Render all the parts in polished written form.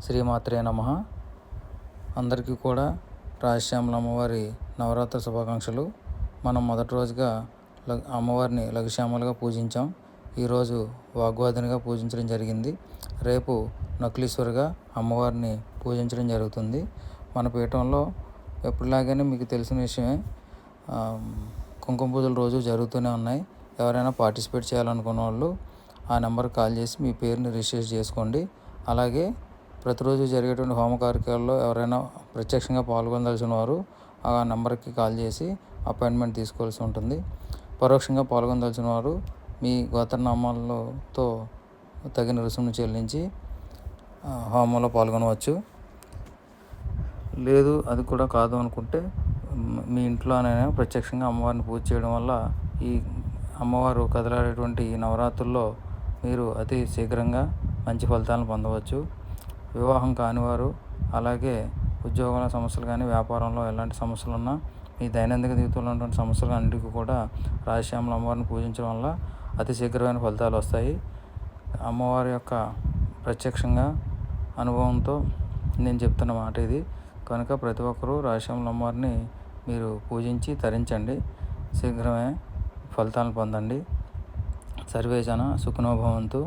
శ్రీమాత్రే నమః. అందరికీ కూడా రాజశ్యామల అమ్మవారి నవరాత్రి శుభాకాంక్షలు. మనం మొదటి రోజుగా అమ్మవారిని లఘుశ్యామలుగా పూజించాం. ఈరోజు వాగ్వాదినిగా పూజించడం జరిగింది. రేపు నకులీశ్వరిగా అమ్మవారిని పూజించడం జరుగుతుంది. మన పీఠంలో ఎప్పుడులాగానే మీకు తెలిసిన విషయమే, కుంకుమ పూజలు రోజు జరుగుతూనే ఉన్నాయి. ఎవరైనా పార్టిసిపేట్ చేయాలనుకున్న వాళ్ళు ఆ నెంబర్కి కాల్ చేసి మీ పేరుని రిజిస్టర్ చేసుకోండి. అలాగే ప్రతిరోజు జరిగేటువంటి హోమ కార్యక్రమాల్లో ఎవరైనా ప్రత్యక్షంగా పాల్గొనదలసిన వారు ఆ నెంబర్కి కాల్ చేసి అపాయింట్మెంట్ తీసుకోవాల్సి ఉంటుంది. పరోక్షంగా పాల్గొనదలసిన వారు మీ గోత్రనామాలతో తగిన రుసుమును చెల్లించి హోమంలో పాల్గొనవచ్చు. లేదు అది కూడా కాదు అనుకుంటే మీ ఇంట్లోనే ప్రత్యక్షంగా అమ్మవారిని పూజ చేయడం వల్ల ఈ అమ్మవారు కదలాడేటువంటి ఈ నవరాత్రుల్లో మీరు అతి శీఘ్రంగా మంచి ఫలితాలను పొందవచ్చు. వివాహం కానివారు, అలాగే ఉద్యోగాల సమస్యలు కానీ, వ్యాపారంలో ఎలాంటి సమస్యలు ఉన్నా, మీ దైనందిన జీవితంలో ఉన్నటువంటి సమస్యలు అన్నిటికీ కూడా రాజశ్యామల అమ్మవారిని పూజించడం వల్ల అతి శీఘ్రమైన ఫలితాలు వస్తాయి. అమ్మవారి యొక్క ప్రత్యక్షంగా అనుభవంతో నేను చెప్తున్న మాట ఇది. కనుక ప్రతి ఒక్కరూ రాజశ్యామల అమ్మవారిని మీరు పూజించి తరించండి. శీఘ్రమే ఫలితాలను పొందండి. సర్వే జన సుఖినో భవంతు.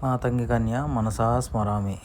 మాతంగి కన్యా మనసా స్మరామి.